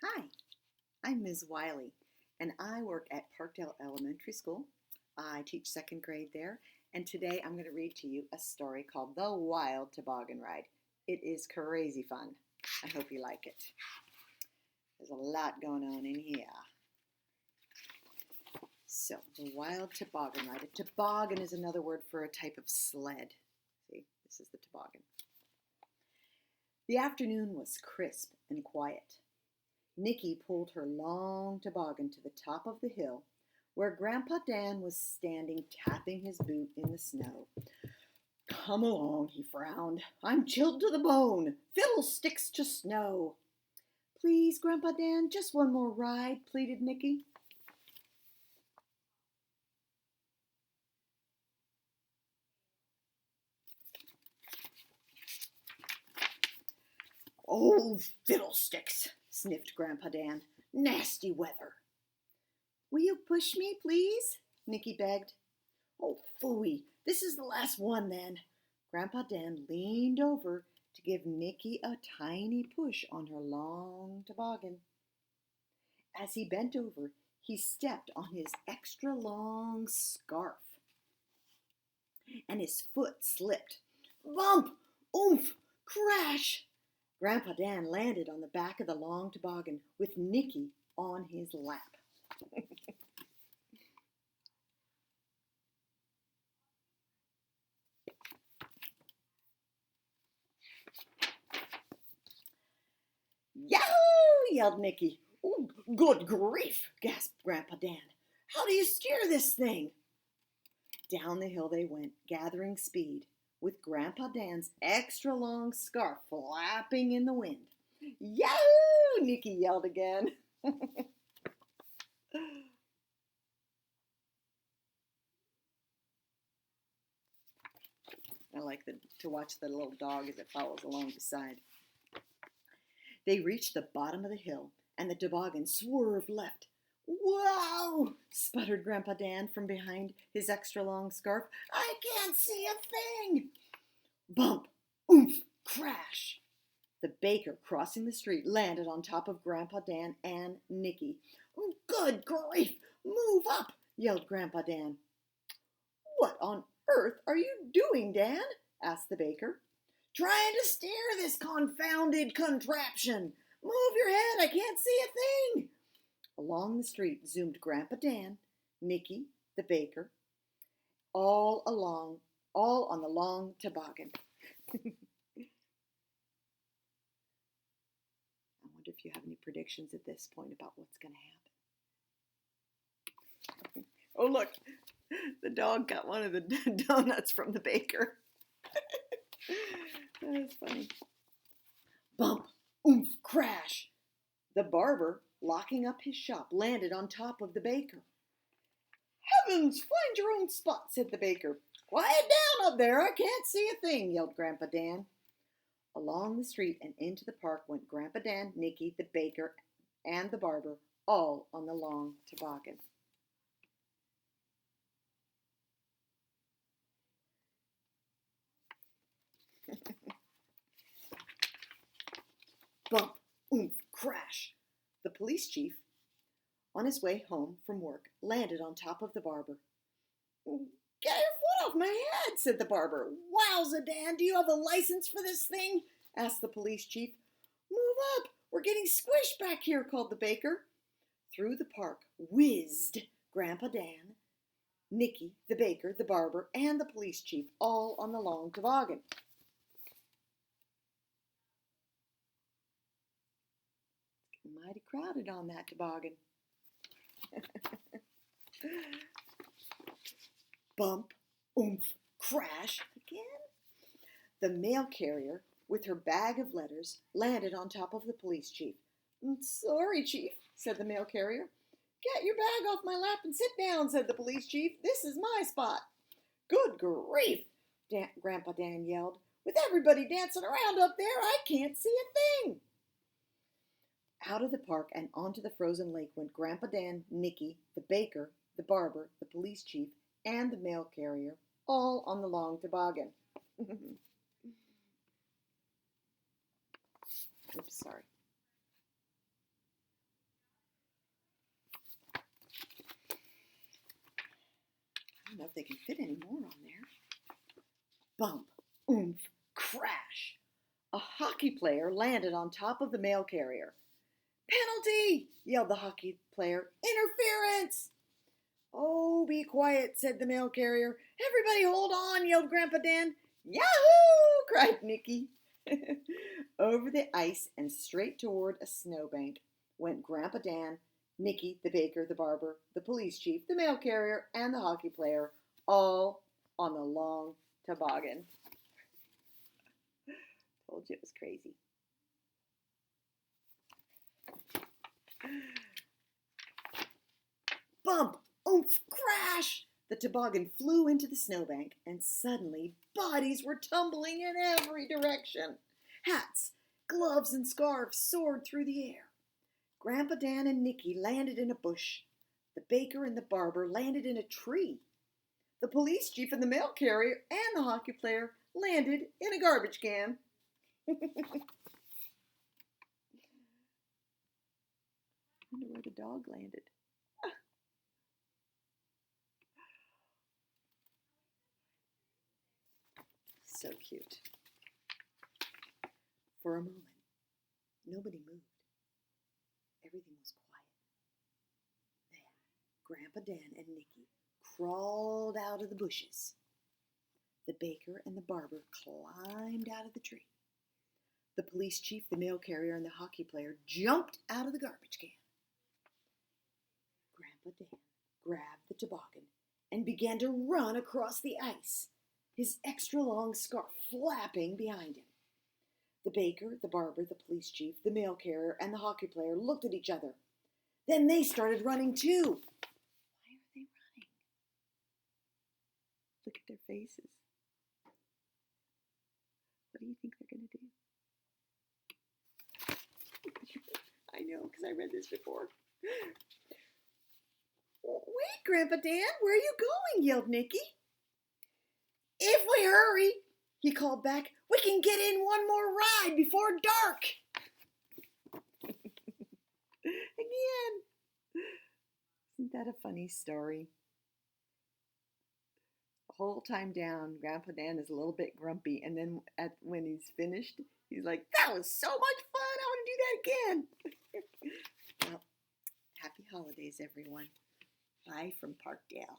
Hi, I'm Ms. Wiley, and I work at Parkdale Elementary School. I teach second grade there, and today I'm going to read to you a story called The Wild Toboggan Ride. It is crazy fun. I hope you like it. There's a lot going on in here. So, the Wild Toboggan Ride. A toboggan is another word for a type of sled. See, this is the toboggan. The afternoon was crisp and quiet. Nikki pulled her long toboggan to the top of the hill, where Grandpa Dan was standing tapping his boot in the snow. "Come along," he frowned. "I'm chilled to the bone. Fiddlesticks to snow." "Please, Grandpa Dan, just one more ride," pleaded Nikki. "Oh, fiddlesticks," sniffed Grandpa Dan. "Nasty weather." "Will you push me, please?" Nikki begged. "Oh, phooey. This is the last one, then." Grandpa Dan leaned over to give Nikki a tiny push on her long toboggan. As he bent over, he stepped on his extra long scarf, and his foot slipped. Bump! Oomph! Crash! Grandpa Dan landed on the back of the long toboggan with Nikki on his lap. "Yahoo!" yelled Nikki. "Oh, good grief!" gasped Grandpa Dan. "How do you steer this thing?" Down the hill they went, gathering speed, with Grandpa Dan's extra long scarf flapping in the wind. "Yahoo!" Nikki yelled again. I like to watch the little dog as it follows along beside. They reached the bottom of the hill, and the toboggan swerved left. "Wow!" sputtered Grandpa Dan from behind his extra long scarf. "I can't see a thing." Bump! Oomph! Crash! The baker, crossing the street, landed on top of Grandpa Dan and Nikki. "Good grief! Move up!" yelled Grandpa Dan. "What on earth are you doing, Dan?" asked the baker. "Trying to steer this confounded contraption. Move your head, I can't see a thing." Along the street zoomed Grandpa Dan, Nikki, the baker, all on the long toboggan. I wonder if you have any predictions at this point about what's going to happen. Oh, look, the dog got one of the donuts from the baker. That's funny. Bump, oomph, crash. The barber, locking up his shop, landed on top of the baker. "Heavens, find your own spot," said the baker. "Quiet down up there, I can't see a thing," yelled Grandpa Dan. Along the street and into the park went Grandpa Dan, Nikki, the baker, and the barber, all on the long toboggan. Bump, oomph, crash. The police chief, on his way home from work, landed on top of the barber. "Get your foot off my head," said the barber. "Wowza, Dan, do you have a license for this thing?" asked the police chief. "Move up, we're getting squished back here," called the baker. Through the park whizzed Grandpa Dan, Nikki, the baker, the barber, and the police chief, all on the long toboggan. Mighty crowded on that toboggan. Bump, oomph, crash again. The mail carrier, with her bag of letters, landed on top of the police chief. "Sorry, Chief," said the mail carrier. "Get your bag off my lap and sit down," said the police chief. "This is my spot." "Good grief!" Grandpa Dan yelled. "With everybody dancing around up there, I can't see a thing." Out of the park and onto the frozen lake went Grandpa Dan, Nikki, the baker, the barber, the police chief, and the mail carrier, all on the long toboggan. Oops, sorry. don't know if they can fit any more on there. Bump, oomph, crash. A hockey player landed on top of the mail carrier. "Penalty!" yelled the hockey player. "Interference!" "Oh, be quiet," said the mail carrier. "Everybody hold on," yelled Grandpa Dan. "Yahoo!" cried Nicky. Over the ice and straight toward a snowbank went Grandpa Dan, Nicky, the baker, the barber, the police chief, the mail carrier, and the hockey player, all on the long toboggan. Told you it was crazy. Bump, oomph, crash! The toboggan flew into the snowbank, and suddenly bodies were tumbling in every direction. Hats, gloves, and scarves soared through the air. Grandpa Dan and Nicky landed in a bush. The baker and the barber landed in a tree. The police chief and the mail carrier and the hockey player landed in a garbage can. I wonder where the dog landed. So cute. For a moment, nobody moved. Everything was quiet. Then Grandpa Dan and Nicky crawled out of the bushes. The baker and the barber climbed out of the tree. The police chief, the mail carrier, and the hockey player jumped out of the garbage can. Grandpa Dan grabbed the toboggan and began to run across the ice, his extra long scarf flapping behind him. The baker, the barber, the police chief, the mail carrier, and the hockey player looked at each other. Then they started running too. Why are they running? Look at their faces. What do you think they're going to do? I know, because I read this before. "Wait, Grandpa Dan, where are you going?" yelled Nicky. "If we hurry," he called back, "we can get in one more ride before dark." Again. Isn't that a funny story? The whole time down, Grandpa Dan is a little bit grumpy, and then when he's finished, he's like, "That was so much fun, I want to do that again." Well, happy holidays, everyone. Bye from Parkdale.